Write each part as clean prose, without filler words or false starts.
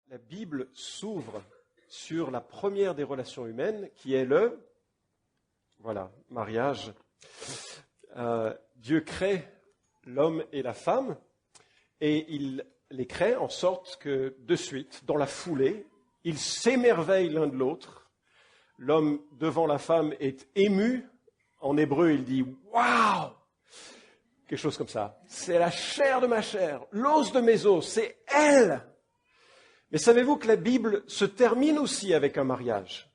La Bible s'ouvre sur la première des relations humaines, qui est mariage. Dieu crée l'homme et la femme, et il les crée en sorte que, de suite, dans la foulée, ils s'émerveillent l'un de l'autre. L'homme devant la femme est ému. En hébreu, il dit « Waouh !» Quelque chose comme ça. C'est la chair de ma chair, l'os de mes os, c'est elle. Mais savez-vous que la Bible se termine aussi avec un mariage?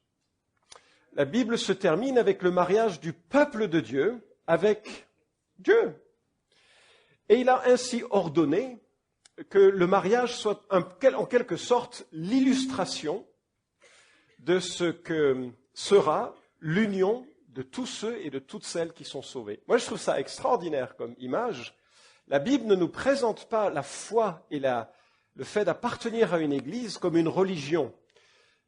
La Bible se termine avec le mariage du peuple de Dieu avec Dieu. Et il a ainsi ordonné que le mariage soit en quelque sorte l'illustration de ce que sera l'union de tous ceux et de toutes celles qui sont sauvés. Moi, je trouve ça extraordinaire comme image. La Bible ne nous présente pas la foi et le fait d'appartenir à une église comme une religion.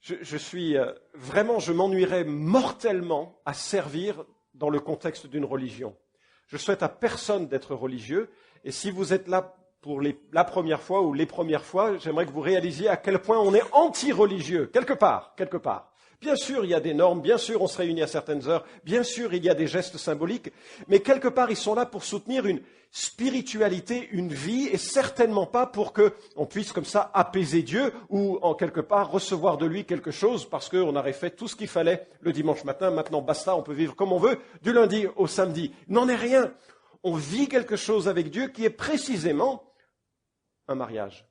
Je m'ennuierais mortellement à servir dans le contexte d'une religion. Je souhaite à personne d'être religieux, et si vous êtes là pour la première fois ou les premières fois, j'aimerais que vous réalisiez à quel point on est anti-religieux, quelque part. Bien sûr, il y a des normes, bien sûr, on se réunit à certaines heures, bien sûr, il y a des gestes symboliques, mais quelque part, ils sont là pour soutenir une spiritualité, une vie, et certainement pas pour qu'on puisse comme ça apaiser Dieu ou, en quelque part, recevoir de lui quelque chose parce qu'on aurait fait tout ce qu'il fallait le dimanche matin, maintenant basta, on peut vivre comme on veut, du lundi au samedi. Il n'en est rien. On vit quelque chose avec Dieu qui est précisément un mariage.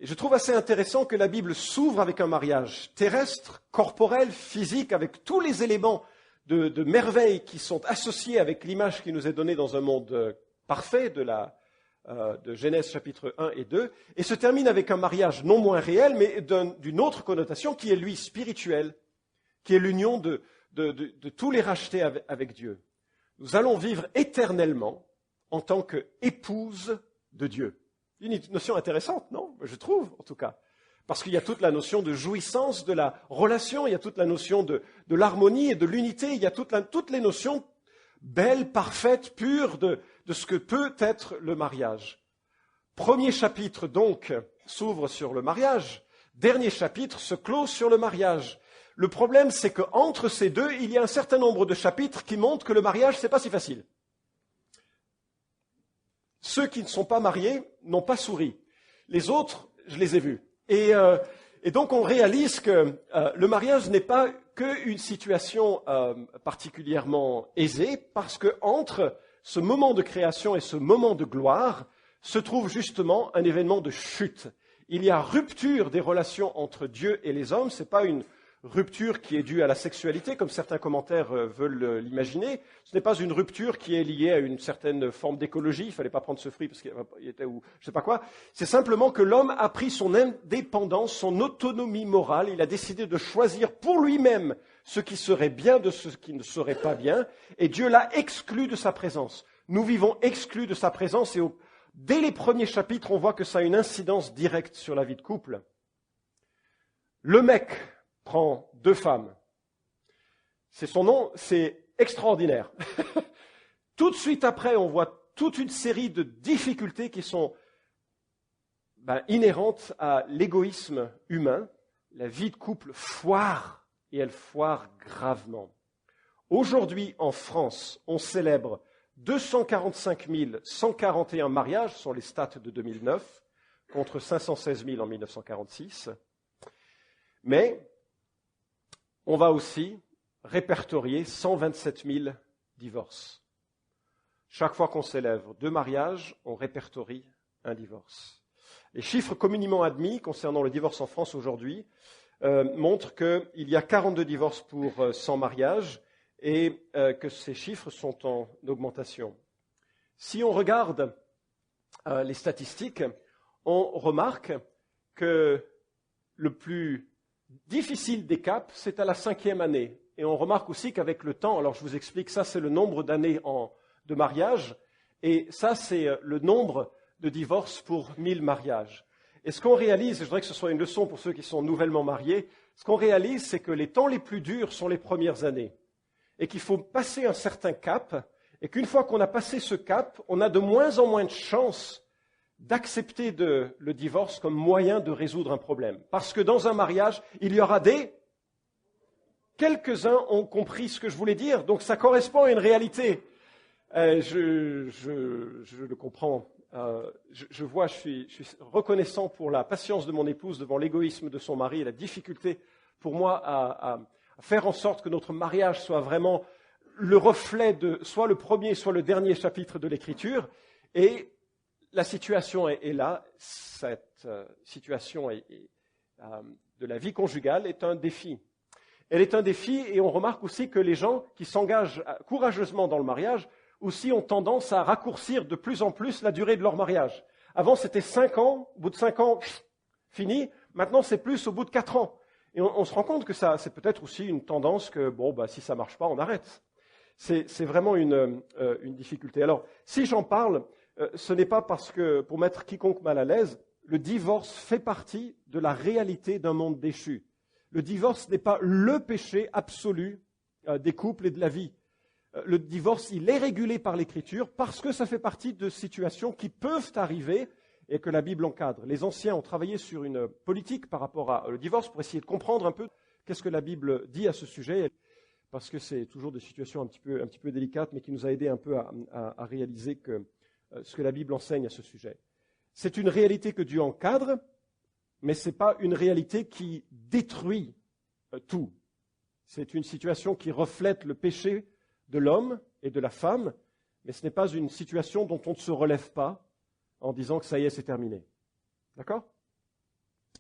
Et je trouve assez intéressant que la Bible s'ouvre avec un mariage terrestre, corporel, physique, avec tous les éléments de merveilles qui sont associés avec l'image qui nous est donnée dans un monde parfait de Genèse chapitre 1 et 2, et se termine avec un mariage non moins réel, mais d'une autre connotation qui est, lui, spirituel, qui est l'union de tous les rachetés avec Dieu. Nous allons vivre éternellement en tant qu'épouse de Dieu. Une notion intéressante, non? Je trouve, en tout cas. Parce qu'il y a toute la notion de jouissance de la relation, il y a toute la notion de l'harmonie et de l'unité, il y a toutes les notions belles, parfaites, pures de ce que peut être le mariage. Premier chapitre, donc, s'ouvre sur le mariage. Dernier chapitre se clôt sur le mariage. Le problème, c'est qu'entre ces deux, il y a un certain nombre de chapitres qui montrent que le mariage, c'est pas si facile. Ceux qui ne sont pas mariés n'ont pas souri. Les autres, je les ai vus. Et donc, on réalise que le mariage n'est pas qu'une situation particulièrement aisée, parce que entre ce moment de création et ce moment de gloire se trouve justement un événement de chute. Il y a rupture des relations entre Dieu et les hommes. C'est pas une rupture qui est due à la sexualité, comme certains commentaires veulent l'imaginer. Ce n'est pas une rupture qui est liée à une certaine forme d'écologie. Il ne fallait pas prendre ce fruit parce qu'il était ou je ne sais pas quoi. C'est simplement que l'homme a pris son indépendance, son autonomie morale. Il a décidé de choisir pour lui-même ce qui serait bien de ce qui ne serait pas bien. Et Dieu l'a exclu de sa présence. Nous vivons exclus de sa présence et dès les premiers chapitres, on voit que ça a une incidence directe sur la vie de couple. Le mec prend deux femmes. C'est son nom, c'est extraordinaire. Tout de suite après, on voit toute une série de difficultés qui sont inhérentes à l'égoïsme humain. La vie de couple foire, et elle foire gravement. Aujourd'hui, en France, on célèbre 245 141 mariages, ce sont les stats de 2009, contre 516 000 en 1946. Mais on va aussi répertorier 127 000 divorces. Chaque fois qu'on célèbre deux mariages, on répertorie un divorce. Les chiffres communément admis concernant le divorce en France aujourd'hui montrent qu'il y a 42 divorces pour 100 mariages et que ces chiffres sont en augmentation. Si on regarde les statistiques, on remarque que le plus difficile des caps, c'est à la 5e année. Et on remarque aussi qu'avec le temps, alors je vous explique, ça c'est le nombre d'années de mariage, et ça c'est le nombre de divorces pour 1000 mariages. Et ce qu'on réalise, et je voudrais que ce soit une leçon pour ceux qui sont nouvellement mariés, ce qu'on réalise, c'est que les temps les plus durs sont les premières années. Et qu'il faut passer un certain cap, et qu'une fois qu'on a passé ce cap, on a de moins en moins de chances d'accepter le divorce comme moyen de résoudre un problème. Parce que dans un mariage, il y aura Quelques-uns ont compris ce que je voulais dire, donc ça correspond à une réalité. Je le comprends. Je suis reconnaissant pour la patience de mon épouse devant l'égoïsme de son mari et la difficulté pour moi à faire en sorte que notre mariage soit vraiment le reflet de soit le premier, soit le dernier chapitre de l'Écriture. Et la situation est là. Cette situation de la vie conjugale est un défi. Elle est un défi et on remarque aussi que les gens qui s'engagent courageusement dans le mariage aussi ont tendance à raccourcir de plus en plus la durée de leur mariage. Avant, c'était 5 ans. Au bout de 5 ans, fini. Maintenant, c'est plus au bout de 4 ans. Et on se rend compte que c'est peut-être aussi une tendance que, si ça ne marche pas, on arrête. C'est vraiment une difficulté. Alors, si j'en parle, ce n'est pas parce que, pour mettre quiconque mal à l'aise, le divorce fait partie de la réalité d'un monde déchu. Le divorce n'est pas le péché absolu des couples et de la vie. Le divorce, il est régulé par l'Écriture parce que ça fait partie de situations qui peuvent arriver et que la Bible encadre. Les anciens ont travaillé sur une politique par rapport au divorce pour essayer de comprendre un peu qu'est-ce que la Bible dit à ce sujet, parce que c'est toujours des situations un petit peu délicates, mais qui nous a aidé un peu à réaliser ce que la Bible enseigne à ce sujet. C'est une réalité que Dieu encadre, mais ce n'est pas une réalité qui détruit tout. C'est une situation qui reflète le péché de l'homme et de la femme, mais ce n'est pas une situation dont on ne se relève pas en disant que ça y est, c'est terminé. D'accord ?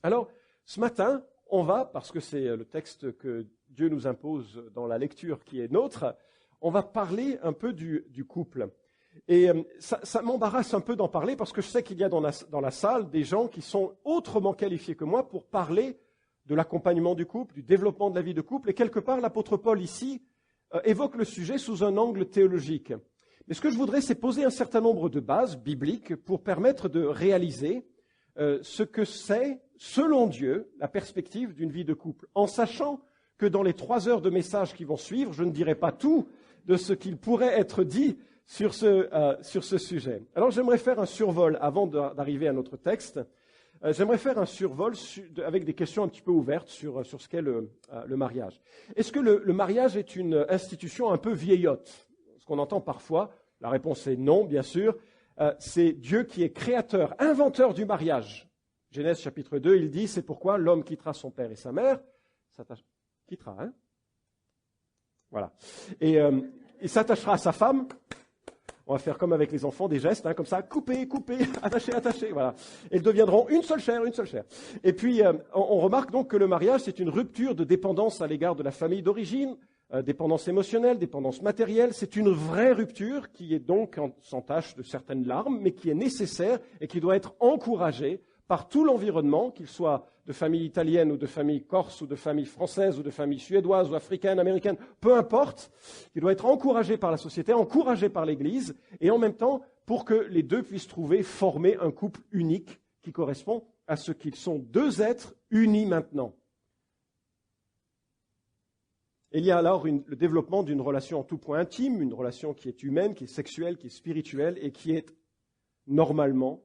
Alors, ce matin, on va, parce que c'est le texte que Dieu nous impose dans la lecture qui est nôtre, on va parler un peu du couple. Et ça m'embarrasse un peu d'en parler parce que je sais qu'il y a dans la salle des gens qui sont autrement qualifiés que moi pour parler de l'accompagnement du couple, du développement de la vie de couple. Et quelque part, l'apôtre Paul ici évoque le sujet sous un angle théologique. Mais ce que je voudrais, c'est poser un certain nombre de bases bibliques pour permettre de réaliser ce que c'est, selon Dieu, la perspective d'une vie de couple, en sachant que dans les 3 heures de message qui vont suivre, je ne dirai pas tout de ce qu'il pourrait être dit sur ce sujet. Alors j'aimerais faire un survol avant d'arriver à notre texte. J'aimerais faire un survol avec des questions un petit peu ouvertes sur ce qu'est le mariage. Est-ce que le mariage est une institution un peu vieillotte ? Ce qu'on entend parfois, la réponse est non, bien sûr. C'est Dieu qui est créateur, inventeur du mariage. Genèse chapitre 2, il dit, c'est pourquoi l'homme quittera son père et sa mère. Quittera, hein ? Voilà. Et il s'attachera à sa femme. On va faire comme avec les enfants, des gestes, comme ça, couper, attacher, voilà. Et ils deviendront une seule chair. Et puis, on remarque donc que le mariage, c'est une rupture de dépendance à l'égard de la famille d'origine, dépendance émotionnelle, dépendance matérielle. C'est une vraie rupture qui est donc sans tache de certaines larmes, mais qui est nécessaire et qui doit être encouragée par tout l'environnement, qu'il soit de famille italienne ou de famille corse ou de famille française ou de famille suédoise ou africaine, américaine, peu importe, qui doit être encouragé par la société, encouragé par l'Église, et en même temps pour que les deux puissent former un couple unique qui correspond à ce qu'ils sont 2 êtres unis maintenant. Il y a alors le développement d'une relation en tout point intime, une relation qui est humaine, qui est sexuelle, qui est spirituelle et qui est normalement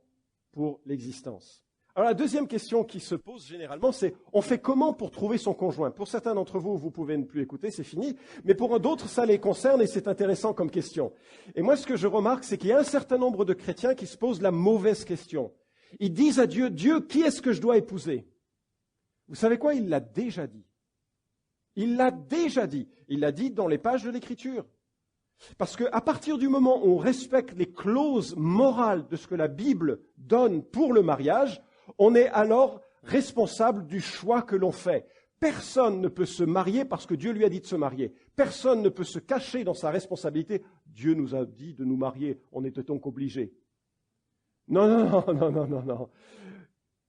pour l'existence. Alors la deuxième question qui se pose généralement, c'est on fait comment pour trouver son conjoint ? Pour certains d'entre vous, vous pouvez ne plus écouter, c'est fini, mais pour d'autres, ça les concerne et c'est intéressant comme question. Et moi, ce que je remarque, c'est qu'il y a un certain nombre de chrétiens qui se posent la mauvaise question. Ils disent à Dieu, Dieu, qui est-ce que je dois épouser ? Vous savez quoi ? Il l'a déjà dit. Il l'a déjà dit. Il l'a dit dans les pages de l'Écriture. Parce qu'à partir du moment où on respecte les clauses morales de ce que la Bible donne pour le mariage, on est alors responsable du choix que l'on fait. Personne ne peut se marier parce que Dieu lui a dit de se marier. Personne ne peut se cacher dans sa responsabilité. Dieu nous a dit de nous marier, on était donc obligés. Non.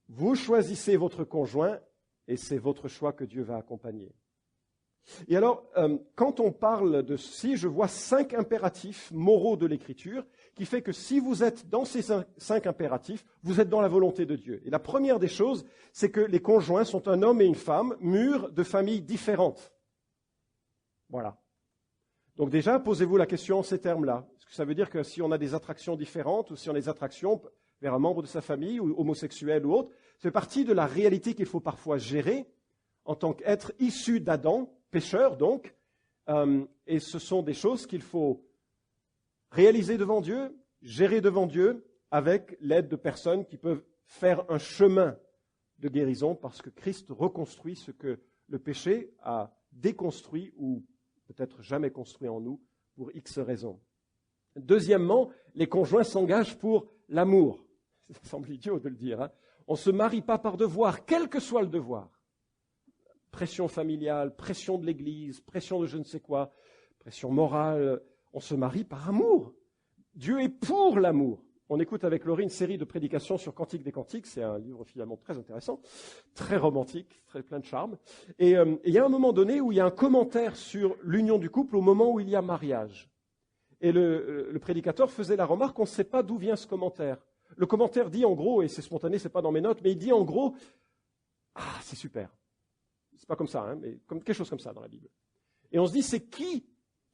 Vous choisissez votre conjoint et c'est votre choix que Dieu va accompagner. Et alors, quand on parle de ceci, je vois 5 impératifs moraux de l'Écriture qui fait que si vous êtes dans ces 5 impératifs, vous êtes dans la volonté de Dieu. Et la première des choses, c'est que les conjoints sont un homme et une femme, mûrs de familles différentes. Voilà. Donc déjà, posez-vous la question en ces termes-là. Est-ce que ça veut dire que si on a des attractions différentes ou si on a des attractions, vers un membre de sa famille, ou homosexuel ou autre. Ça fait partie de la réalité qu'il faut parfois gérer en tant qu'être issu d'Adam, pécheur donc, et ce sont des choses qu'il faut réaliser devant Dieu, gérer devant Dieu, avec l'aide de personnes qui peuvent faire un chemin de guérison, parce que Christ reconstruit ce que le péché a déconstruit ou peut-être jamais construit en nous pour X raisons. Deuxièmement, les conjoints s'engagent pour l'amour. Ça semble idiot de le dire, hein. On ne se marie pas par devoir, quel que soit le devoir. Pression familiale, pression de l'Église, pression de je ne sais quoi, pression morale. On se marie par amour. Dieu est pour l'amour. On écoute avec Laurie une série de prédications sur Cantique des Cantiques. C'est un livre finalement très intéressant, très romantique, très plein de charme. Et il y a un moment donné où il y a un commentaire sur l'union du couple au moment où il y a mariage. Et le prédicateur faisait la remarque qu'on ne sait pas d'où vient ce commentaire. Le commentaire dit en gros, et c'est spontané, c'est pas dans mes notes, mais il dit en gros, ah c'est super. C'est pas comme ça, hein, mais comme quelque chose comme ça dans la Bible. Et on se dit, c'est qui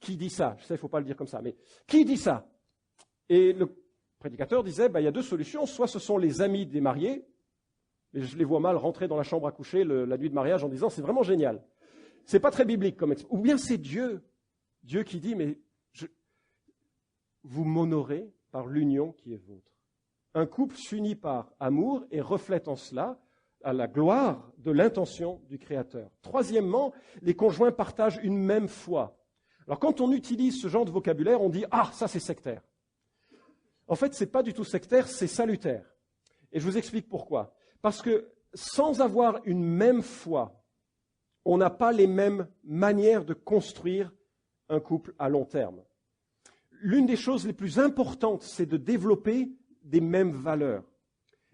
dit ça? Je sais, il ne faut pas le dire comme ça, mais qui dit ça? Et le prédicateur disait, il y a deux solutions. Soit ce sont les amis des mariés, et je les vois mal rentrer dans la chambre à coucher la nuit de mariage en disant, c'est vraiment génial. C'est pas très biblique comme expression. Ou bien c'est Dieu qui dit, mais vous m'honorez par l'union qui est vôtre. Un couple s'unit par amour et reflète en cela à la gloire de l'intention du Créateur. Troisièmement, les conjoints partagent une même foi. Alors quand on utilise ce genre de vocabulaire, on dit « Ah, ça c'est sectaire ». En fait, ce n'est pas du tout sectaire, c'est salutaire. Et je vous explique pourquoi. Parce que sans avoir une même foi, on n'a pas les mêmes manières de construire un couple à long terme. L'une des choses les plus importantes, c'est de développer des mêmes valeurs.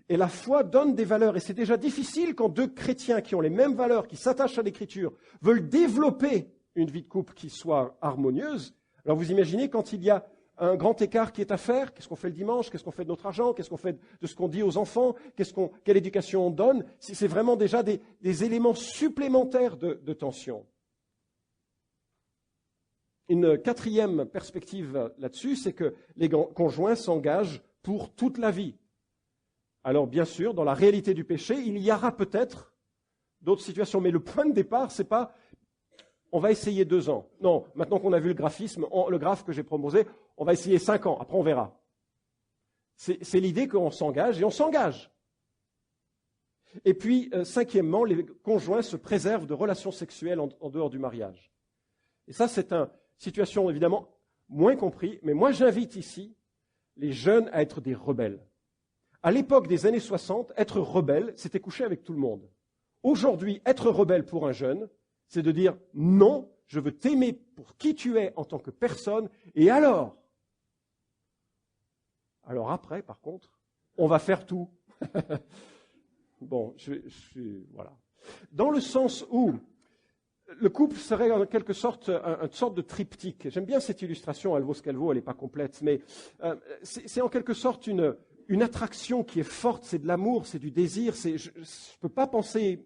Et la foi donne des valeurs. Et c'est déjà difficile quand deux chrétiens qui ont les mêmes valeurs, qui s'attachent à l'Écriture, veulent développer une vie de couple qui soit harmonieuse. Alors vous imaginez quand il y a un grand écart qui est à faire, qu'est-ce qu'on fait le dimanche, qu'est-ce qu'on fait de notre argent, qu'est-ce qu'on fait de ce qu'on dit aux enfants, quelle éducation on donne. C'est vraiment déjà des éléments supplémentaires de tension. Une quatrième perspective là-dessus, c'est que les conjoints s'engagent pour toute la vie. Alors bien sûr, dans la réalité du péché, il y aura peut-être d'autres situations, mais le point de départ, c'est pas on va essayer 2 ans. Non, maintenant qu'on a vu le graphe que j'ai proposé, on va essayer 5 ans, après on verra. C'est l'idée qu'on s'engage, et on s'engage. Et puis, cinquièmement, les conjoints se préservent de relations sexuelles en dehors du mariage. Et ça, c'est une situation évidemment moins comprise, mais moi j'invite ici les jeunes à être des rebelles. À l'époque des années 60, être rebelle, c'était coucher avec tout le monde. Aujourd'hui, être rebelle pour un jeune, c'est de dire non, je veux t'aimer pour qui tu es en tant que personne, et alors après, par contre, on va faire tout. Bon, voilà. Dans le sens où le couple serait en quelque sorte une sorte de triptyque. J'aime bien cette illustration, elle vaut ce qu'elle vaut, elle n'est pas complète, mais c'est en quelque sorte une attraction qui est forte, c'est de l'amour, c'est du désir, je ne peux pas penser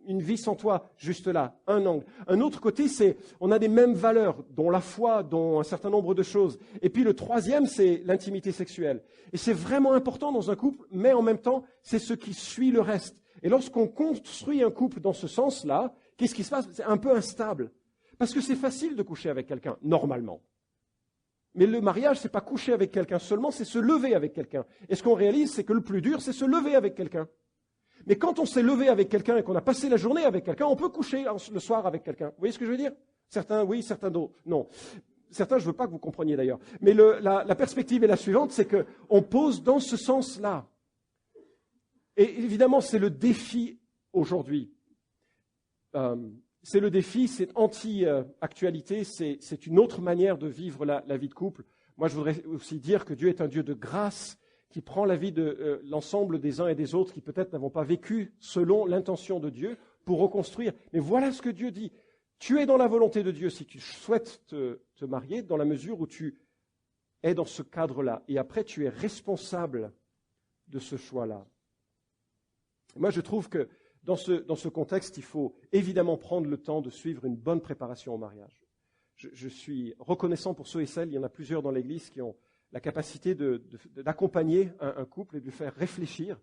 une vie sans toi, juste là, un angle. Un autre côté, c'est on a des mêmes valeurs, dont la foi, dont un certain nombre de choses. Et puis le troisième, c'est l'intimité sexuelle. Et c'est vraiment important dans un couple, mais en même temps, c'est ce qui suit le reste. Et lorsqu'on construit un couple dans ce sens-là, qu'est-ce qui se passe? C'est un peu instable. Parce que c'est facile de coucher avec quelqu'un, normalement. Mais le mariage, c'est pas coucher avec quelqu'un seulement, c'est se lever avec quelqu'un. Et ce qu'on réalise, c'est que le plus dur, c'est se lever avec quelqu'un. Mais quand on s'est levé avec quelqu'un et qu'on a passé la journée avec quelqu'un, on peut coucher le soir avec quelqu'un. Vous voyez ce que je veux dire? Certains oui, certains non. Certains, je ne veux pas que vous compreniez d'ailleurs. Mais la perspective est la suivante, c'est qu'on pose dans ce sens-là. Et évidemment, c'est le défi aujourd'hui. C'est le défi, c'est anti-actualité, c'est une autre manière de vivre la vie de couple. Moi, je voudrais aussi dire que Dieu est un Dieu de grâce, qui prend la vie de l'ensemble des uns et des autres qui peut-être n'avons pas vécu selon l'intention de Dieu pour reconstruire. Mais voilà ce que Dieu dit. Tu es dans la volonté de Dieu si tu souhaites te marier, dans la mesure où tu es dans ce cadre-là. Et après, tu es responsable de ce choix-là. Moi, je trouve que dans ce contexte, il faut évidemment prendre le temps de suivre une bonne préparation au mariage. Je suis reconnaissant pour ceux et celles, il y en a plusieurs dans l'Église qui ont la capacité d'accompagner un couple et de le faire réfléchir.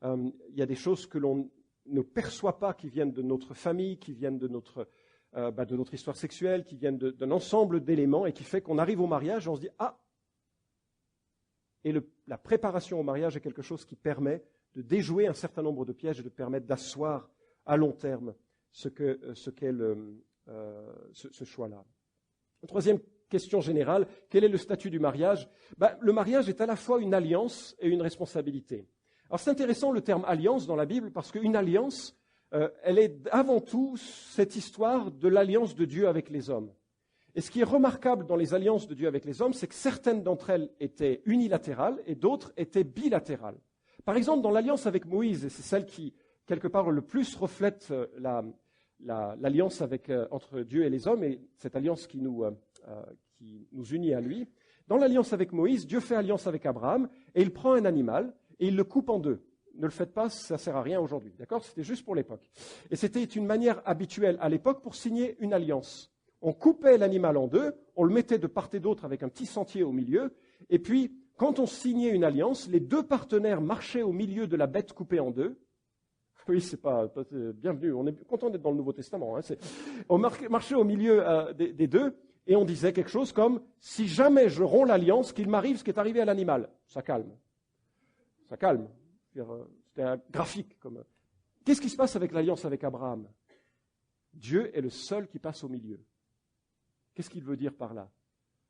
Il y a des choses que l'on ne perçoit pas qui viennent de notre famille, qui viennent de notre histoire sexuelle, qui viennent d'un ensemble d'éléments et qui fait qu'on arrive au mariage et on se dit « Ah !» Et la préparation au mariage est quelque chose qui permet de déjouer un certain nombre de pièges et de permettre d'asseoir à long terme ce qu'est ce choix-là. Troisième question générale, quel est le statut du mariage ? Le mariage est à la fois une alliance et une responsabilité. Alors c'est intéressant le terme alliance dans la Bible parce qu'une alliance, elle est avant tout cette histoire de l'alliance de Dieu avec les hommes. Et ce qui est remarquable dans les alliances de Dieu avec les hommes, c'est que certaines d'entre elles étaient unilatérales et d'autres étaient bilatérales. Par exemple, dans l'alliance avec Moïse, et c'est celle qui, quelque part, le plus reflète l'alliance entre Dieu et les hommes, et cette alliance qui nous unit à lui, dans l'alliance avec Moïse, Dieu fait alliance avec Abraham, et il prend un animal, et il le coupe en deux. Ne le faites pas, ça ne sert à rien aujourd'hui. D'accord ? C'était juste pour l'époque. Et c'était une manière habituelle à l'époque pour signer une alliance. On coupait l'animal en deux, on le mettait de part et d'autre avec un petit sentier au milieu, et puis, quand on signait une alliance, les deux partenaires marchaient au milieu de la bête coupée en deux. Oui, c'est bienvenue, on est content d'être dans le Nouveau Testament. On marchait au milieu des deux, et on disait quelque chose comme « Si jamais je romps l'alliance, qu'il m'arrive ce qui est arrivé à l'animal. » Ça calme. Ça calme. C'était un graphique. Qu'est-ce qui se passe avec l'alliance avec Abraham ? Dieu est le seul qui passe au milieu. Qu'est-ce qu'il veut dire par là ?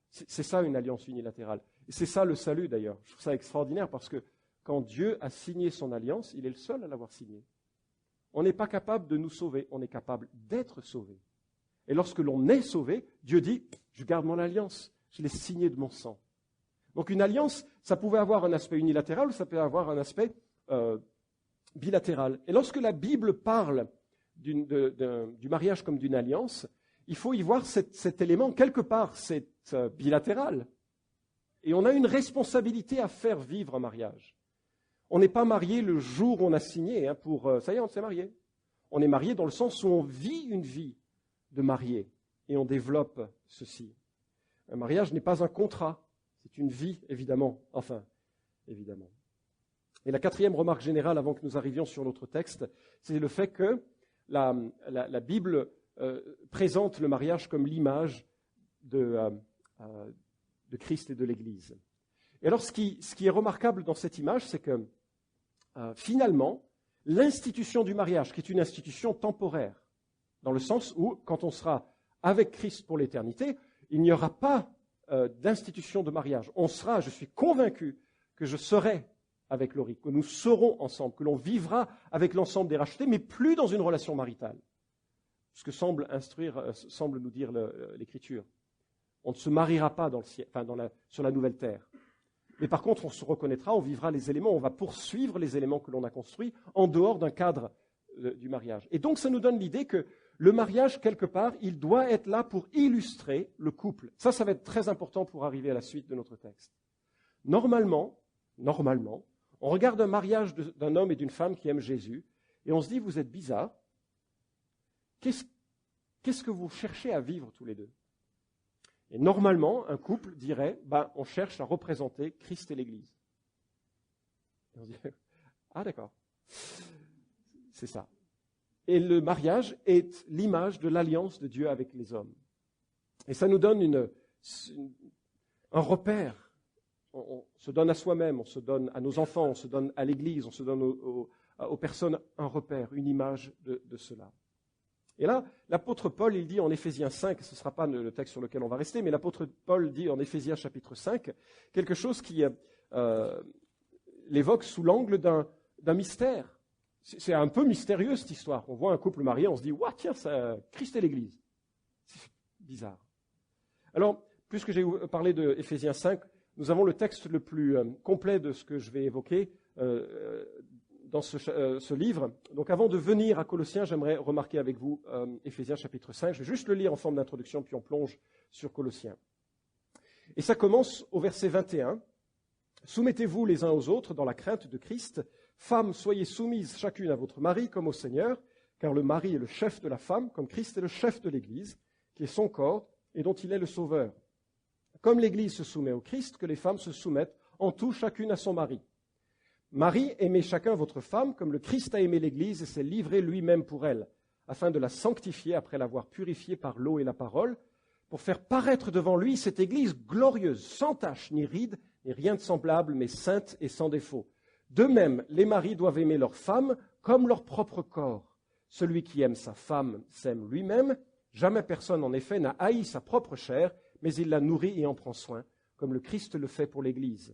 C'est ça une alliance unilatérale. Et c'est ça le salut d'ailleurs. Je trouve ça extraordinaire parce que quand Dieu a signé son alliance, il est le seul à l'avoir signée. On n'est pas capable de nous sauver, on est capable d'être sauvé. Et lorsque l'on est sauvé, Dieu dit « Je garde mon alliance, je l'ai signée de mon sang ». Donc une alliance, ça pouvait avoir un aspect unilatéral ou ça peut avoir un aspect bilatéral. Et lorsque la Bible parle du mariage comme d'une alliance, il faut y voir cet élément, quelque part, c'est bilatéral. Et on a une responsabilité à faire vivre un mariage. On n'est pas marié le jour où on a signé, ça y est, on s'est marié. On est marié dans le sens où on vit une vie de marié et on développe ceci. Un mariage n'est pas un contrat, c'est une vie, évidemment. Évidemment. Et la quatrième remarque générale, avant que nous arrivions sur notre texte, c'est le fait que la Bible présente le mariage comme l'image de Christ et de l'Église. Et alors, ce qui est remarquable dans cette image, c'est que finalement, l'institution du mariage, qui est une institution temporaire, dans le sens où, quand on sera avec Christ pour l'éternité, il n'y aura pas d'institution de mariage. On sera, je suis convaincu, que je serai avec Laurie, que nous serons ensemble, que l'on vivra avec l'ensemble des rachetés, mais plus dans une relation maritale. Ce que semble nous dire l'Écriture. On ne se mariera pas dans le ciel, sur la nouvelle terre. Mais par contre, on se reconnaîtra, on vivra les éléments, on va poursuivre les éléments que l'on a construits en dehors d'un cadre du mariage. Et donc, ça nous donne l'idée que le mariage, quelque part, il doit être là pour illustrer le couple. Ça va être très important pour arriver à la suite de notre texte. Normalement, on regarde un mariage d'un homme et d'une femme qui aiment Jésus, et on se dit, vous êtes bizarres. Qu'est-ce que vous cherchez à vivre tous les deux ? Et normalement, un couple dirait, on cherche à représenter Christ et l'Église. Et on dit, ah d'accord, c'est ça. Et le mariage est l'image de l'alliance de Dieu avec les hommes. Et ça nous donne un repère. On se donne à soi-même, on se donne à nos enfants, on se donne à l'Église, on se donne aux personnes un repère, une image de cela. Et là, l'apôtre Paul, il dit en Éphésiens 5, ce ne sera pas le texte sur lequel on va rester, mais l'apôtre Paul dit en Éphésiens chapitre 5, quelque chose qui l'évoque sous l'angle d'un mystère. C'est un peu mystérieux cette histoire. On voit un couple marié, on se dit, ouah, tiens, ça, Christ et l'Église. C'est bizarre. Alors, puisque j'ai parlé de Éphésiens 5, nous avons le texte le plus complet de ce que je vais évoquer dans ce livre. Donc avant de venir à Colossiens, j'aimerais remarquer avec vous Éphésiens chapitre 5. Je vais juste le lire en forme d'introduction, puis on plonge sur Colossiens. Et ça commence au verset 21. « Soumettez-vous les uns aux autres dans la crainte de Christ. Femmes, soyez soumises chacune à votre mari comme au Seigneur, car le mari est le chef de la femme, comme Christ est le chef de l'Église, qui est son corps et dont il est le sauveur. comme l'Église se soumet au Christ, que les femmes se soumettent en tout chacune à son mari. Marie, aimez chacun votre femme, comme le Christ a aimé l'Église et s'est livré lui-même pour elle, afin de la sanctifier après l'avoir purifiée par l'eau et la parole, pour faire paraître devant lui cette Église glorieuse, sans tache, ni ride, ni rien de semblable, mais sainte et sans défaut. De même, les maris doivent aimer leurs femmes comme leur propre corps. Celui qui aime sa femme s'aime lui-même. Jamais personne, en effet, n'a haï sa propre chair, mais il la nourrit et en prend soin, comme le Christ le fait pour l'Église.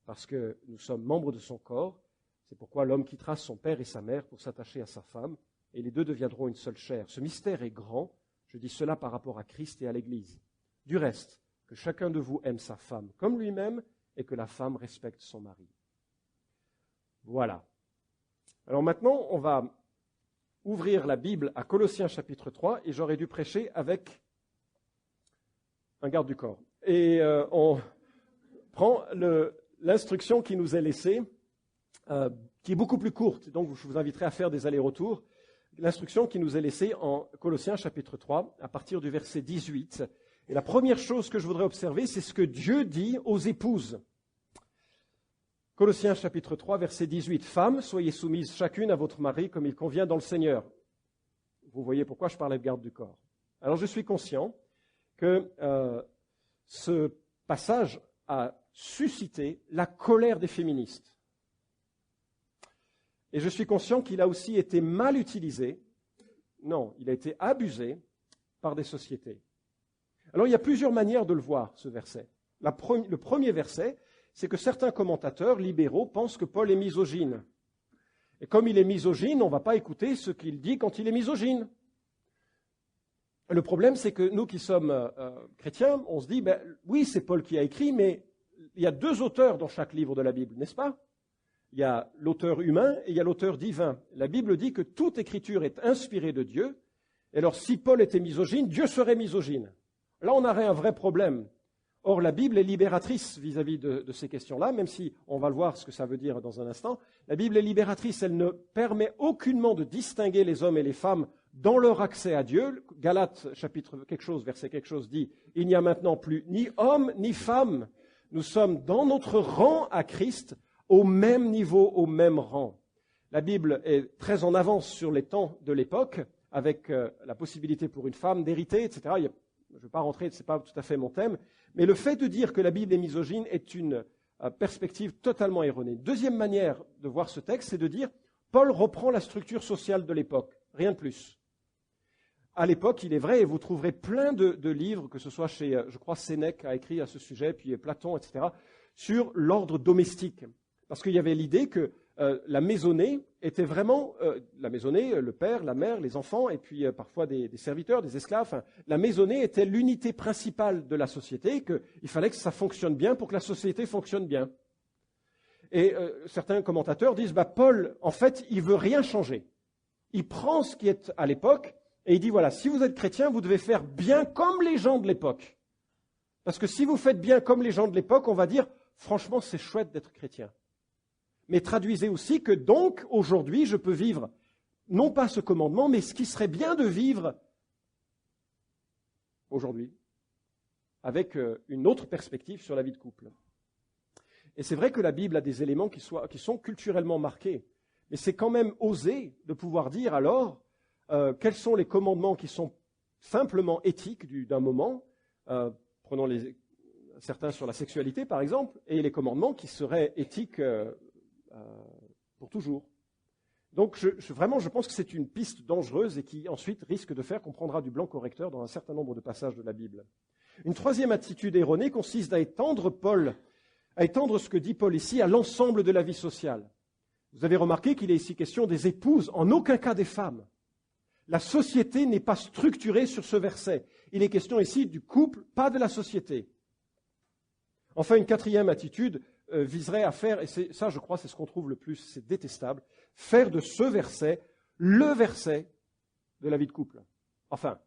Parce que nous sommes membres de son corps, c'est pourquoi l'homme quittera son père et sa mère pour s'attacher à sa femme, et les deux deviendront une seule chair. Ce mystère est grand, je dis cela par rapport à Christ et à l'Église. Du reste, que chacun de vous aime sa femme comme lui-même, et que la femme respecte son mari. Voilà. Alors maintenant, on va ouvrir la Bible à Colossiens chapitre 3, et j'aurais dû prêcher avec un garde du corps. Et on prend l'instruction qui nous est laissée, qui est beaucoup plus courte, donc je vous inviterai à faire des allers-retours. L'instruction qui nous est laissée en Colossiens chapitre 3, à partir du verset 18. Et la première chose que je voudrais observer, c'est ce que Dieu dit aux épouses. Colossiens chapitre 3, verset 18. « Femmes, soyez soumises chacune à votre mari comme il convient dans le Seigneur. » Vous voyez pourquoi je parlais de garde du corps. Alors je suis conscient que ce passage a suscité la colère des féministes. Et je suis conscient qu'il a aussi été mal utilisé, non, il a été abusé par des sociétés. Alors il y a plusieurs manières de le voir, ce verset. Le premier verset, c'est que certains commentateurs libéraux pensent que Paul est misogyne. Et comme il est misogyne, on ne va pas écouter ce qu'il dit quand il est misogyne. Le problème, c'est que nous qui sommes chrétiens, on se dit, oui, c'est Paul qui a écrit, mais il y a deux auteurs dans chaque livre de la Bible, n'est-ce pas ? Il y a l'auteur humain et il y a l'auteur divin. La Bible dit que toute écriture est inspirée de Dieu. Et alors, si Paul était misogyne, Dieu serait misogyne. Là, on aurait un vrai problème. Or, la Bible est libératrice vis-à-vis de ces questions-là, même si on va le voir ce que ça veut dire dans un instant. La Bible est libératrice, elle ne permet aucunement de distinguer les hommes et les femmes dans leur accès à Dieu. Galates, chapitre quelque chose, verset quelque chose dit, « Il n'y a maintenant plus ni homme ni femme. Nous sommes dans notre rang à Christ, au même niveau, au même rang. » La Bible est très en avance sur les temps de l'époque, avec la possibilité pour une femme d'hériter, etc. Je ne vais pas rentrer, ce n'est pas tout à fait mon thème, mais le fait de dire que la Bible est misogyne est une perspective totalement erronée. Deuxième manière de voir ce texte, c'est de dire Paul reprend la structure sociale de l'époque, rien de plus. À l'époque, il est vrai, et vous trouverez plein de livres, que ce soit chez, je crois, Sénèque a écrit à ce sujet, puis Platon, etc., sur l'ordre domestique. Parce qu'il y avait l'idée que la maisonnée était vraiment, la maisonnée, le père, la mère, les enfants, et puis parfois des serviteurs, des esclaves. Enfin, la maisonnée était l'unité principale de la société, qu'il fallait que ça fonctionne bien pour que la société fonctionne bien. Et certains commentateurs disent, Paul, en fait, il veut rien changer. Il prend ce qui est à l'époque, et il dit, voilà, si vous êtes chrétien, vous devez faire bien comme les gens de l'époque. Parce que si vous faites bien comme les gens de l'époque, on va dire, franchement, c'est chouette d'être chrétien. Mais traduisez aussi que donc, aujourd'hui, je peux vivre, non pas ce commandement, mais ce qui serait bien de vivre aujourd'hui, avec une autre perspective sur la vie de couple. Et c'est vrai que la Bible a des éléments qui sont culturellement marqués, mais c'est quand même osé de pouvoir dire alors quels sont les commandements qui sont simplement éthiques d'un moment, prenons certains sur la sexualité par exemple, et les commandements qui seraient éthiques pour toujours. Donc vraiment, je pense que c'est une piste dangereuse et qui ensuite risque de faire qu'on prendra du blanc correcteur dans un certain nombre de passages de la Bible. Une troisième attitude erronée consiste à étendre ce que dit Paul ici à l'ensemble de la vie sociale. Vous avez remarqué qu'il est ici question des épouses, en aucun cas des femmes. La société n'est pas structurée sur ce verset. Il est question ici du couple, pas de la société. Enfin, une quatrième attitude viserait à faire, et ça je crois c'est ce qu'on trouve le plus, c'est détestable, faire de ce verset le verset de la vie de couple. Enfin,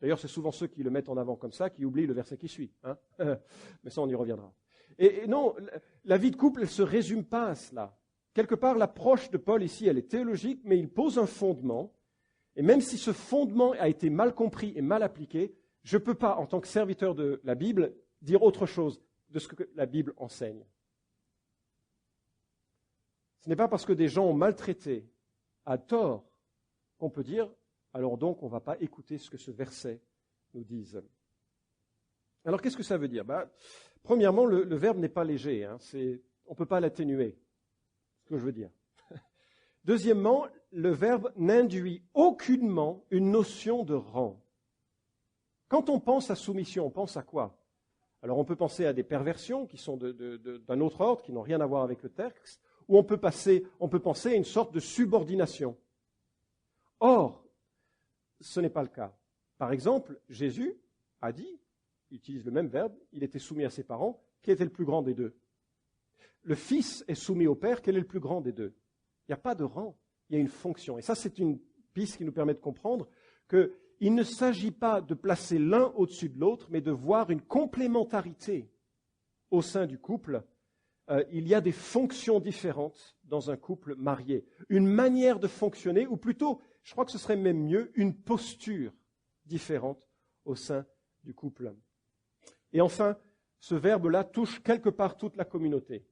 d'ailleurs c'est souvent ceux qui le mettent en avant comme ça qui oublient le verset qui suit. Hein. Mais ça on y reviendra. Et non, la vie de couple elle ne se résume pas à cela. Quelque part l'approche de Paul ici elle est théologique, mais il pose un fondement, et même si ce fondement a été mal compris et mal appliqué, je ne peux pas, en tant que serviteur de la Bible, dire autre chose de ce que la Bible enseigne. Ce n'est pas parce que des gens ont maltraité à tort qu'on peut dire, alors donc on ne va pas écouter ce que ce verset nous dise. Alors qu'est-ce que ça veut dire? Premièrement, le verbe n'est pas léger, on ne peut pas l'atténuer, c'est ce que je veux dire. Deuxièmement, le verbe n'induit aucunement une notion de rang. Quand on pense à soumission, on pense à quoi? Alors on peut penser à des perversions qui sont d'un autre ordre, qui n'ont rien à voir avec le texte, ou on peut penser à une sorte de subordination. Or, ce n'est pas le cas. Par exemple, Jésus a dit, il utilise le même verbe, il était soumis à ses parents, qui était le plus grand des deux? Le Fils est soumis au Père, quel est le plus grand des deux? Il n'y a pas de rang, il y a une fonction. Et ça, c'est une piste qui nous permet de comprendre qu'il ne s'agit pas de placer l'un au-dessus de l'autre, mais de voir une complémentarité au sein du couple. Il y a des fonctions différentes dans un couple marié. Une manière de fonctionner, ou plutôt, je crois que ce serait même mieux, une posture différente au sein du couple. Et enfin, ce verbe-là touche quelque part toute la communauté.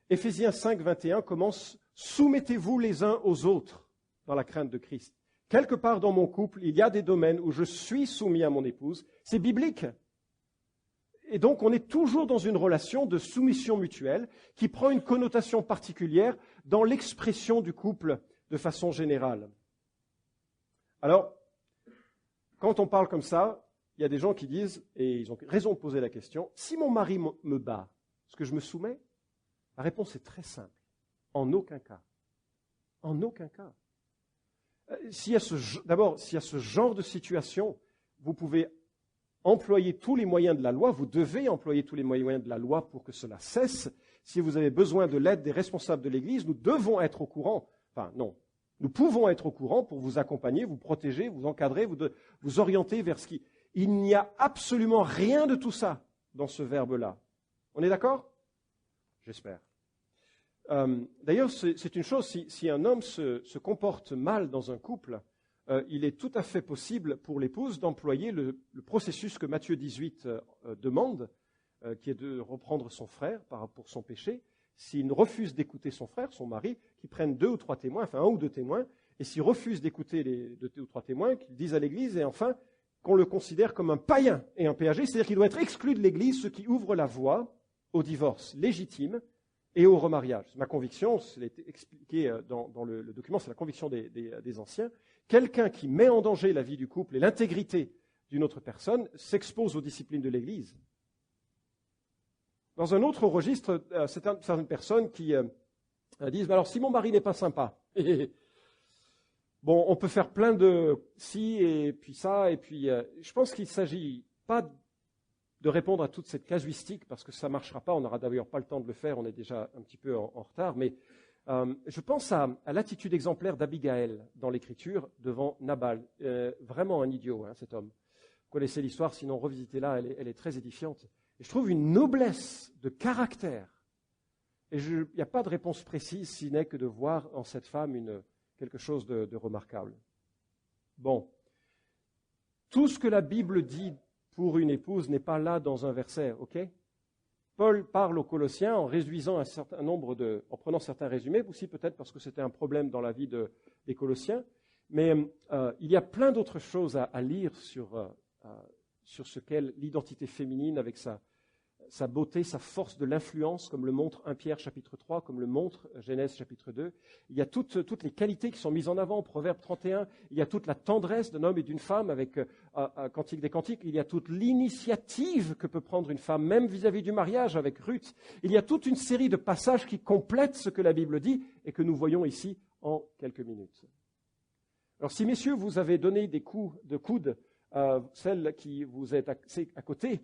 Éphésiens 5, 21 commence « Soumettez-vous les uns aux autres dans la crainte de Christ ». Quelque part dans mon couple, il y a des domaines où je suis soumis à mon épouse. C'est biblique. Et donc, on est toujours dans une relation de soumission mutuelle qui prend une connotation particulière dans l'expression du couple de façon générale. Alors, quand on parle comme ça, il y a des gens qui disent, et ils ont raison de poser la question, si mon mari me bat, est-ce que je me soumets? La réponse est très simple. En aucun cas. En aucun cas. D'abord, s'il y a ce genre de situation, vous pouvez employer tous les moyens de la loi, vous devez employer tous les moyens de la loi pour que cela cesse. Si vous avez besoin de l'aide des responsables de l'Église, nous devons être au courant. Enfin, non. Nous pouvons être au courant pour vous accompagner, vous protéger, vous encadrer, vous orienter vers ce qui... Il n'y a absolument rien de tout ça dans ce verbe-là. On est d'accord? J'espère. D'ailleurs, c'est une chose, si un homme se comporte mal dans un couple, il est tout à fait possible pour l'épouse d'employer le processus que Matthieu 18 demande, qui est de reprendre son frère pour son péché. S'il refuse d'écouter son frère, son mari, qu'il prenne 2 ou 3 témoins, enfin 1 ou 2 témoins, et s'il refuse d'écouter les 2 ou 3 témoins, qu'il dise à l'Église, et enfin qu'on le considère comme un païen et un péager, c'est-à-dire qu'il doit être exclu de l'Église, ce qui ouvre la voie au divorce légitime et au remariage. C'est ma conviction, c'est expliqué dans le document, c'est la conviction des anciens. Quelqu'un qui met en danger la vie du couple et l'intégrité d'une autre personne s'expose aux disciplines de l'Église. Dans un autre registre, certaines personnes qui disent « Alors, si mon mari n'est pas sympa, bon, on peut faire plein de si et puis ça, et puis je pense qu'il ne s'agit pas de répondre à toute cette casuistique, parce que ça ne marchera pas, on n'aura d'ailleurs pas le temps de le faire, on est déjà un petit peu en retard, mais je pense à l'attitude exemplaire d'Abigaël dans l'Écriture devant Nabal. Vraiment un idiot, cet homme. Vous connaissez l'histoire, sinon revisitez-la, elle est très édifiante. Et je trouve une noblesse de caractère. Et il n'y a pas de réponse précise, si n'est que de voir en cette femme quelque chose de remarquable. Bon. Tout ce que la Bible dit pour une épouse n'est pas là dans un verset, ok? Paul parle aux Colossiens en réduisant un certain nombre en prenant certains résumés, aussi peut-être parce que c'était un problème dans la vie des Colossiens, mais il y a plein d'autres choses à lire sur ce qu'est l'identité féminine avec sa beauté, sa force de l'influence, comme le montre 1 Pierre chapitre 3, comme le montre Genèse chapitre 2. Il y a toutes les qualités qui sont mises en avant, Proverbe 31. Il y a toute la tendresse d'un homme et d'une femme avec Cantique des Cantiques. Il y a toute l'initiative que peut prendre une femme, même vis-à-vis du mariage avec Ruth. Il y a toute une série de passages qui complètent ce que la Bible dit et que nous voyons ici en quelques minutes. Alors si, messieurs, vous avez donné des coups de coude à celles qui vous êtes à côté,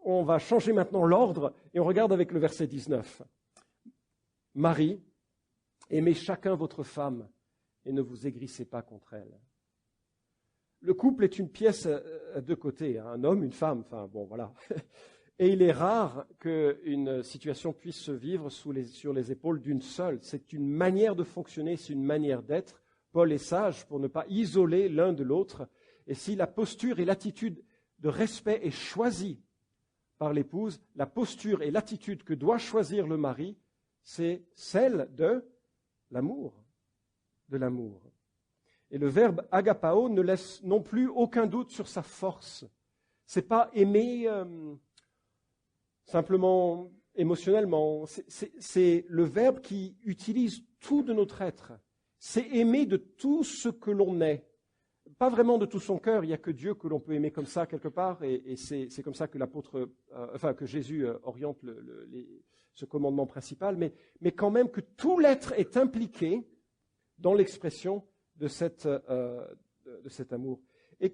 on va changer maintenant l'ordre et on regarde avec le verset 19. Marie, aimez chacun votre femme et ne vous aigrissez pas contre elle. Le couple est une pièce à 2 côtés, un homme, une femme, enfin bon voilà. Et il est rare qu'une situation puisse se vivre sur les épaules d'une seule. C'est une manière de fonctionner, c'est une manière d'être. Paul est sage pour ne pas isoler l'un de l'autre. Et si la posture et l'attitude de respect est choisie par l'épouse, la posture et l'attitude que doit choisir le mari, c'est celle de l'amour. De l'amour. Et le verbe agapao ne laisse non plus aucun doute sur sa force. C'est pas aimer simplement émotionnellement. C'est le verbe qui utilise tout de notre être. C'est aimer de tout ce que l'on est. Pas vraiment de tout son cœur, il n'y a que Dieu que l'on peut aimer comme ça quelque part, et c'est comme ça que que Jésus oriente ce commandement principal, mais quand même que tout l'être est impliqué dans l'expression de cet amour. Et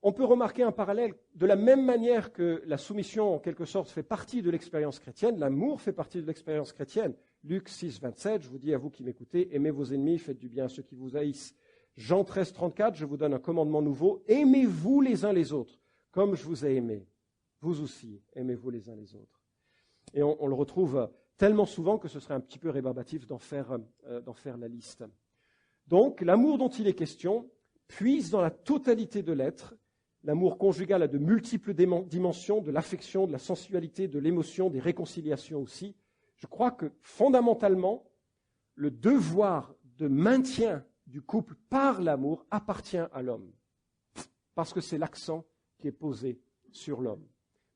on peut remarquer un parallèle, de la même manière que la soumission en quelque sorte fait partie de l'expérience chrétienne, l'amour fait partie de l'expérience chrétienne. Luc 6, 27, je vous dis à vous qui m'écoutez, aimez vos ennemis, faites du bien à ceux qui vous haïssent. Jean 13, 34, je vous donne un commandement nouveau, aimez-vous les uns les autres, comme je vous ai aimé. Vous aussi, aimez-vous les uns les autres. Et on le retrouve tellement souvent que ce serait un petit peu rébarbatif d'en faire la liste. Donc, l'amour dont il est question puise dans la totalité de l'être. L'amour conjugal a de multiples dimensions, de l'affection, de la sensualité, de l'émotion, des réconciliations aussi. Je crois que fondamentalement, le devoir de maintien du couple par l'amour appartient à l'homme, parce que c'est l'accent qui est posé sur l'homme.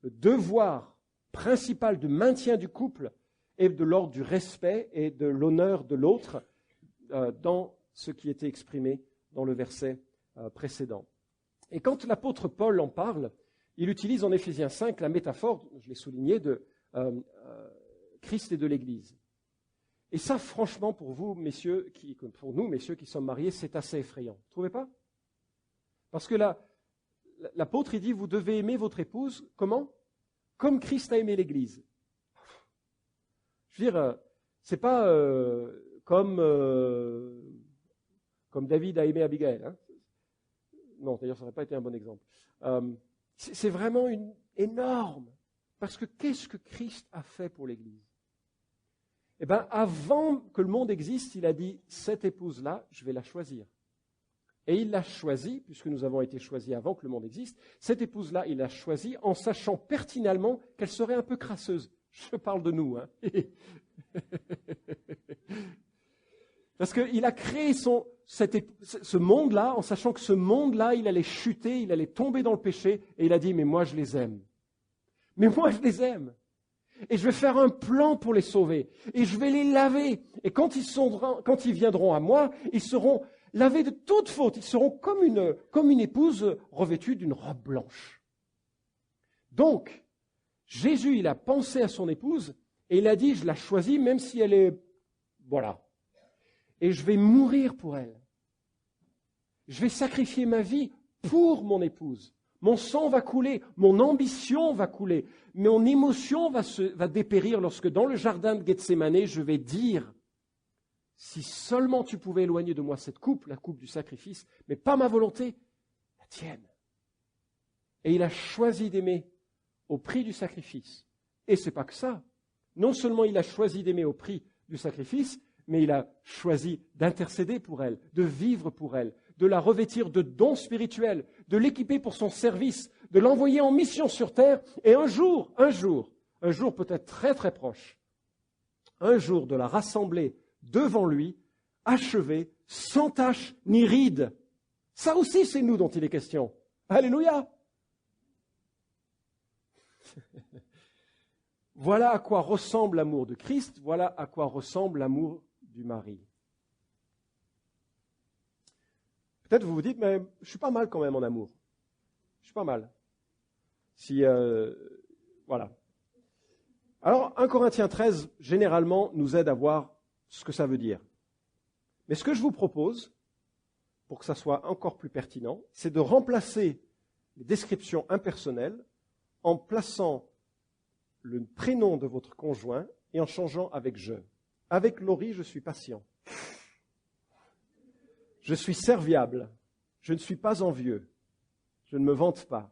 Le devoir principal de maintien du couple est de l'ordre du respect et de l'honneur de l'autre dans ce qui était exprimé dans le verset précédent. Et quand l'apôtre Paul en parle, il utilise en Éphésiens 5 la métaphore, je l'ai souligné, de Christ et de l'Église. Et ça, franchement, pour nous, messieurs, qui sommes mariés, c'est assez effrayant. Vous ne trouvez pas? Parce que l'apôtre, il dit, vous devez aimer votre épouse, comment? Comme Christ a aimé l'Église. Je veux dire, c'est pas comme David a aimé Abigail. Hein? Non, d'ailleurs, ça n'aurait pas été un bon exemple. C'est vraiment énorme. Parce que qu'est-ce que Christ a fait pour l'Église? Eh bien, avant que le monde existe, il a dit, cette épouse-là, je vais la choisir. Et il l'a choisie, puisque nous avons été choisis avant que le monde existe, cette épouse-là, il l'a choisie en sachant pertinemment qu'elle serait un peu crasseuse. Je parle de nous, hein. Parce qu'il a créé ce monde-là en sachant que ce monde-là, il allait chuter, il allait tomber dans le péché, et il a dit, mais moi je les aime. Mais moi je les aime. Et je vais faire un plan pour les sauver. Et je vais les laver. Et quand ils viendront à moi, ils seront lavés de toute faute. Ils seront comme une épouse revêtue d'une robe blanche. Donc, Jésus, il a pensé à son épouse et il a dit, je la choisis même si elle est... Voilà. Et je vais mourir pour elle. Je vais sacrifier ma vie pour mon épouse. Mon sang va couler, mon ambition va couler, mon émotion va dépérir lorsque dans le jardin de Gethsémanée, je vais dire, si seulement tu pouvais éloigner de moi cette coupe, la coupe du sacrifice, mais pas ma volonté, la tienne. Et il a choisi d'aimer au prix du sacrifice. Et c'est pas que ça. Non seulement il a choisi d'aimer au prix du sacrifice, mais il a choisi d'intercéder pour elle, de vivre pour elle, de la revêtir de dons spirituels, de l'équiper pour son service, de l'envoyer en mission sur terre, et un jour peut-être très très proche, un jour de la rassembler devant lui, achevée, sans tache ni ride. Ça aussi, c'est nous dont il est question. Alléluia! Voilà à quoi ressemble l'amour de Christ, voilà à quoi ressemble l'amour du mari. Peut-être vous vous dites, mais je suis pas mal quand même en amour. Je suis pas mal. Voilà. Alors, 1 Corinthiens 13, généralement, nous aide à voir ce que ça veut dire. Mais ce que je vous propose, pour que ça soit encore plus pertinent, c'est de remplacer les descriptions impersonnelles en plaçant le prénom de votre conjoint et en changeant avec « je ». Avec Laurie, je suis patient. Je suis serviable. Je ne suis pas envieux. Je ne me vante pas.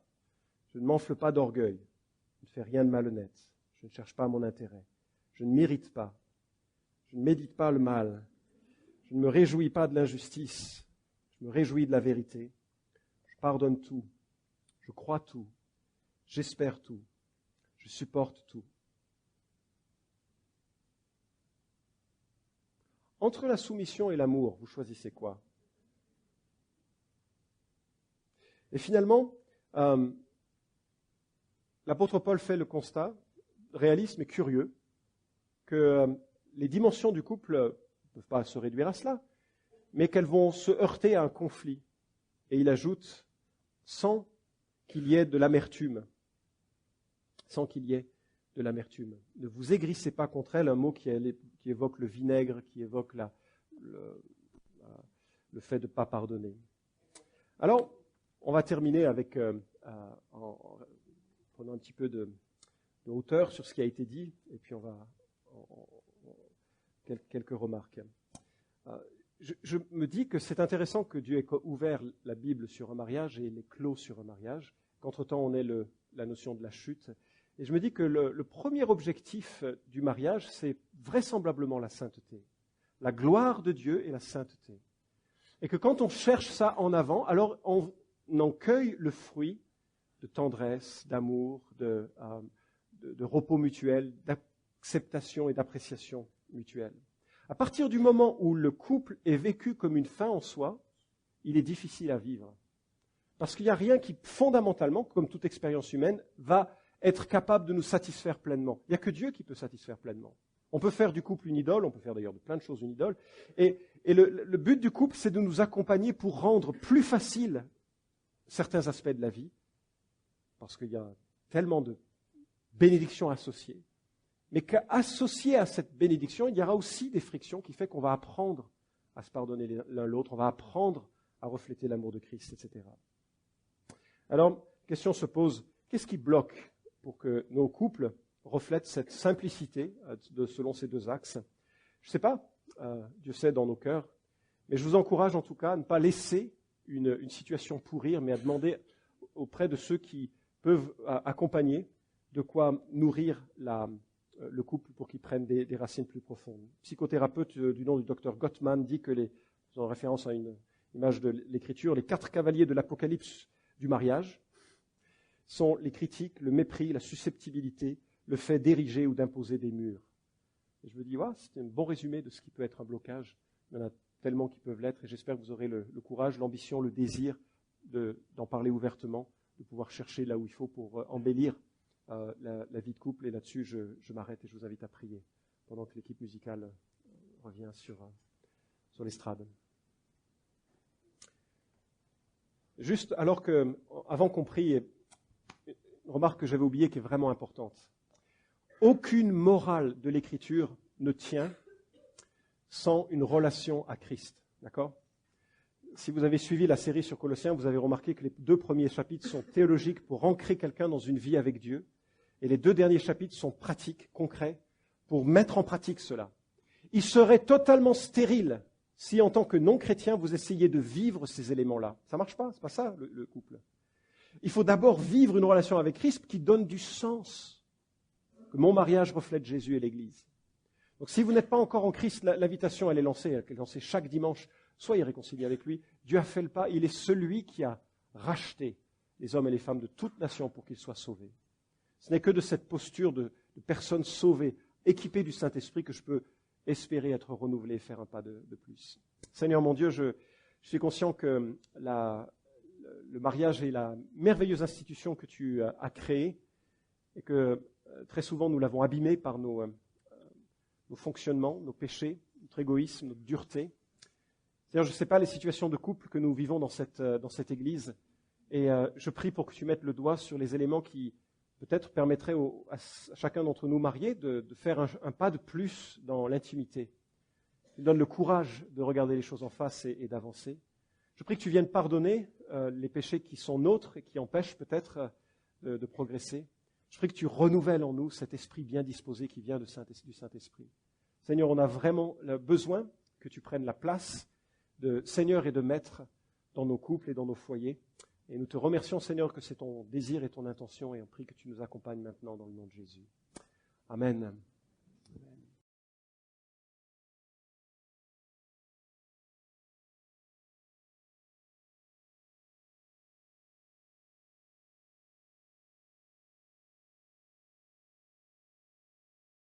Je ne m'enfle pas d'orgueil. Je ne fais rien de malhonnête. Je ne cherche pas mon intérêt. Je ne m'irrite pas. Je ne médite pas le mal. Je ne me réjouis pas de l'injustice. Je me réjouis de la vérité. Je pardonne tout. Je crois tout. j'espère tout, je supporte tout. Entre la soumission et l'amour, vous choisissez quoi? Et finalement, l'apôtre Paul fait le constat, réaliste mais curieux, que les dimensions du couple ne peuvent pas se réduire à cela, mais qu'elles vont se heurter à un conflit. Et il ajoute, sans qu'il y ait de l'amertume. Sans qu'il y ait de l'amertume. Ne vous aigrissez pas contre elle, un mot qui évoque le vinaigre, qui évoque le fait de ne pas pardonner. Alors, on va terminer avec, en prenant un petit peu de hauteur sur ce qui a été dit, et puis on va quelques remarques. Je me dis que c'est intéressant que Dieu ait ouvert la Bible sur un mariage et les clos sur un mariage, qu'entre-temps on ait la notion de la chute. Et je me dis que le premier objectif du mariage, c'est vraisemblablement la sainteté, la gloire de Dieu et la sainteté. Et que quand on cherche ça en avant, alors on en cueille le fruit de tendresse, d'amour, de repos mutuel, d'acceptation et d'appréciation mutuelle. À partir du moment où le couple est vécu comme une fin en soi, il est difficile à vivre. Parce qu'il n'y a rien qui, fondamentalement, comme toute expérience humaine, va être capable de nous satisfaire pleinement. Il n'y a que Dieu qui peut satisfaire pleinement. On peut faire du couple une idole, on peut faire d'ailleurs de plein de choses une idole. Et le but du couple, c'est de nous accompagner pour rendre plus facile certains aspects de la vie, parce qu'il y a tellement de bénédictions associées. Mais qu'associé à cette bénédiction, il y aura aussi des frictions qui font qu'on va apprendre à se pardonner l'un l'autre, on va apprendre à refléter l'amour de Christ, etc. Alors, question se pose, qu'est-ce qui bloque pour que nos couples reflètent cette simplicité selon ces deux axes? Je ne sais pas, Dieu sait dans nos cœurs, mais je vous encourage en tout cas à ne pas laisser une situation pourrir, mais à demander auprès de ceux qui peuvent accompagner de quoi nourrir le couple pour qu'il prenne des racines plus profondes. Le psychothérapeute du nom du docteur Gottman dit que, en référence à une image de l'Écriture, les 4 cavaliers de l'Apocalypse du mariage sont les critiques, le mépris, la susceptibilité, le fait d'ériger ou d'imposer des murs. Et je me dis, c'est un bon résumé de ce qui peut être un blocage. Il y en a tellement qui peuvent l'être, et j'espère que vous aurez le courage, l'ambition, le désir d'en parler ouvertement, de pouvoir chercher là où il faut pour embellir la vie de couple. Et là-dessus, je m'arrête et je vous invite à prier pendant que l'équipe musicale revient sur l'estrade. Juste avant qu'on prie, une remarque que j'avais oubliée qui est vraiment importante. Aucune morale de l'Écriture ne tient sans une relation à Christ. D'accord ? Si vous avez suivi la série sur Colossiens, vous avez remarqué que les 2 premiers chapitres sont théologiques pour ancrer quelqu'un dans une vie avec Dieu. Et les 2 derniers chapitres sont pratiques, concrets, pour mettre en pratique cela. Il serait totalement stérile si, en tant que non-chrétien, vous essayez de vivre ces éléments-là. Ça ne marche pas, ce n'est pas ça le couple. Il faut d'abord vivre une relation avec Christ qui donne du sens. Que mon mariage reflète Jésus et l'Église. Donc si vous n'êtes pas encore en Christ, l'invitation elle est lancée chaque dimanche. Soyez réconciliés avec lui. Dieu a fait le pas. Il est celui qui a racheté les hommes et les femmes de toute nation pour qu'ils soient sauvés. Ce n'est que de cette posture de personnes sauvées, équipées du Saint-Esprit, que je peux espérer être renouvelé et faire un pas de plus. Seigneur mon Dieu, je suis conscient que le mariage est la merveilleuse institution que tu as créée et que très souvent nous l'avons abîmée par nos fonctionnements, nos péchés, notre égoïsme, notre dureté. Seigneur, je ne sais pas les situations de couple que nous vivons dans cette Église, et je prie pour que tu mettes le doigt sur les éléments qui peut-être permettraient à chacun d'entre nous mariés de faire un pas de plus dans l'intimité. Tu donnes le courage de regarder les choses en face et d'avancer. Je prie que tu viennes pardonner les péchés qui sont nôtres et qui empêchent peut-être de progresser. Je prie que tu renouvelles en nous cet esprit bien disposé qui vient du Saint-Esprit. Seigneur, on a vraiment besoin que tu prennes la place de Seigneur et de Maître dans nos couples et dans nos foyers. Et nous te remercions, Seigneur, que c'est ton désir et ton intention, et on prie que tu nous accompagnes maintenant dans le nom de Jésus. Amen.